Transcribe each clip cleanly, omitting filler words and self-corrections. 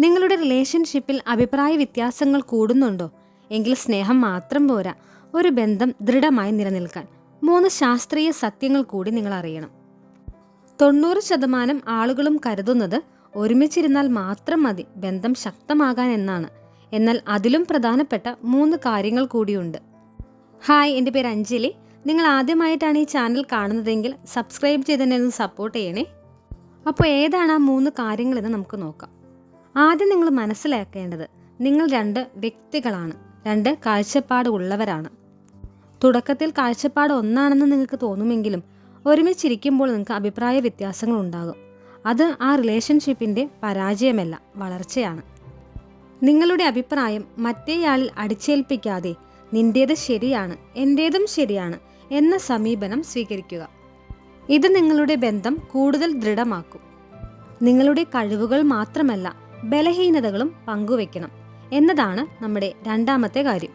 നിങ്ങളുടെ റിലേഷൻഷിപ്പിൽ അഭിപ്രായ വ്യത്യാസങ്ങൾ കൂടുന്നുണ്ടോ? എങ്കിൽ സ്നേഹം മാത്രം പോരാ, ഒരു ബന്ധം ദൃഢമായി നിലനിൽക്കാൻ 3 ശാസ്ത്രീയ സത്യങ്ങൾ കൂടി നിങ്ങൾ അറിയണം. 90% ആളുകളും കരുതുന്നത് ഒരുമിച്ചിരുന്നാൽ മാത്രം മതി ബന്ധം ശക്തമാകാൻ എന്നാണ്. എന്നാൽ അതിലും പ്രധാനപ്പെട്ട 3 കാര്യങ്ങൾ കൂടിയുണ്ട്. ഹായ്, എൻ്റെ പേര് അഞ്ജലി. നിങ്ങൾ ആദ്യമായിട്ടാണ് ഈ ചാനൽ കാണുന്നതെങ്കിൽ സബ്സ്ക്രൈബ് ചെയ്ത് തന്നെ ഒന്ന് സപ്പോർട്ട് ചെയ്യണേ. അപ്പോൾ ഏതാണ് ആ 3 കാര്യങ്ങളെന്ന് നമുക്ക് നോക്കാം. ആദ്യം നിങ്ങൾ മനസ്സിലാക്കേണ്ടത്, നിങ്ങൾ 2 വ്യക്തികളാണ്, 2 കാഴ്ചപ്പാട് ഉള്ളവരാണ്. തുടക്കത്തിൽ കാഴ്ചപ്പാട് ഒന്നാണെന്ന് നിങ്ങൾക്ക് തോന്നുമെങ്കിലും ഒരുമിച്ചിരിക്കുമ്പോൾ നിങ്ങൾക്ക് അഭിപ്രായ വ്യത്യാസങ്ങൾ ഉണ്ടാകും. അത് ആ റിലേഷൻഷിപ്പിൻ്റെ പരാജയമല്ല, വളർച്ചയാണ്. നിങ്ങളുടെ അഭിപ്രായം മറ്റേയാളിൽ അടിച്ചേൽപ്പിക്കാതെ നിൻ്റേത് ശരിയാണ്, എൻ്റേതും ശരിയാണ് എന്ന സമീപനം സ്വീകരിക്കുക. ഇത് നിങ്ങളുടെ ബന്ധം കൂടുതൽ ദൃഢമാക്കും. നിങ്ങളുടെ കഴിവുകൾ മാത്രമല്ല, ബലഹീനതകളും പങ്കുവെക്കണം എന്നതാണ് നമ്മുടെ രണ്ടാമത്തെ കാര്യം.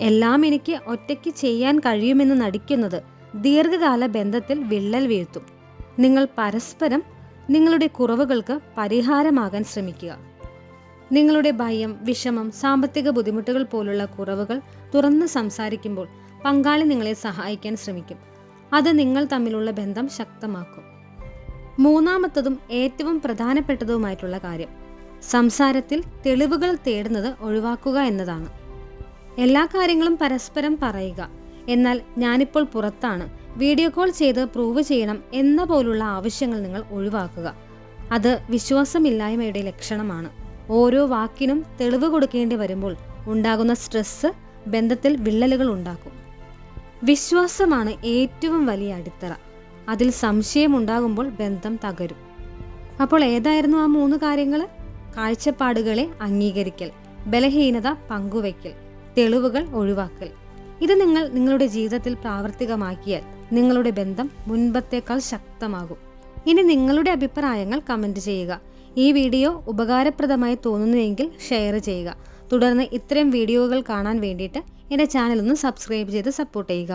എല്ലാം എനിക്ക് ഒറ്റയ്ക്ക് ചെയ്യാൻ കഴിയുമെന്ന് നടിക്കുന്നത് ദീർഘകാല ബന്ധത്തിൽ വിള്ളൽ വീഴ്ത്തും. നിങ്ങൾ പരസ്പരം നിങ്ങളുടെ കുറവുകൾക്ക് പരിഹാരമാകാൻ ശ്രമിക്കുക. നിങ്ങളുടെ ഭയം, വിഷമം, സാമ്പത്തിക ബുദ്ധിമുട്ടുകൾ പോലുള്ള കുറവുകൾ തുറന്ന് സംസാരിക്കുമ്പോൾ പങ്കാളി നിങ്ങളെ സഹായിക്കാൻ ശ്രമിക്കും. അത് നിങ്ങൾ തമ്മിലുള്ള ബന്ധം ശക്തമാക്കും. മൂന്നാമത്തതും ഏറ്റവും പ്രധാനപ്പെട്ടതുമായിട്ടുള്ള കാര്യം, സംസാരത്തിൽ തെളിവുകൾ തേടുന്നത് ഒഴിവാക്കുക എന്നതാണ്. എല്ലാ കാര്യങ്ങളും പരസ്പരം പറയുക, എന്നാൽ ഞാനിപ്പോൾ പുറത്താണ്, വീഡിയോ കോൾ ചെയ്ത് പ്രൂവ് ചെയ്യണം എന്ന പോലുള്ള ആവശ്യങ്ങൾ നിങ്ങൾ ഒഴിവാക്കുക. അത് വിശ്വാസമില്ലായ്മയുടെ ലക്ഷണമാണ്. ഓരോ വാക്കിനും തെളിവ് കൊടുക്കേണ്ടി വരുമ്പോൾ ഉണ്ടാകുന്ന സ്ട്രെസ് ബന്ധത്തിൽ വിള്ളലുകൾ ഉണ്ടാക്കും. വിശ്വാസമാണ് ഏറ്റവും വലിയ അടിത്തറ. അതിൽ സംശയമുണ്ടാകുമ്പോൾ ബന്ധം തകരും. അപ്പോൾ ഏതായിരുന്നു ആ 3 കാര്യങ്ങൾ? കാഴ്ചപ്പാടുകളെ അംഗീകരിക്കൽ, ബലഹീനത പങ്കുവയ്ക്കൽ, തെളിവുകൾ ഒഴിവാക്കൽ. ഇത് നിങ്ങൾ നിങ്ങളുടെ ജീവിതത്തിൽ പ്രാവർത്തികമാക്കിയാൽ നിങ്ങളുടെ ബന്ധം മുൻപത്തേക്കാൾ ശക്തമാകും. ഇനി നിങ്ങളുടെ അഭിപ്രായങ്ങൾ കമൻറ്റ് ചെയ്യുക. ഈ വീഡിയോ ഉപകാരപ്രദമായി തോന്നുന്നുവെങ്കിൽ ഷെയർ ചെയ്യുക. തുടർന്ന് ഇത്തരം വീഡിയോകൾ കാണാൻ വേണ്ടിയിട്ട് എൻ്റെ ചാനൽ ഒന്ന് സബ്സ്ക്രൈബ് ചെയ്ത് സപ്പോർട്ട് ചെയ്യുക.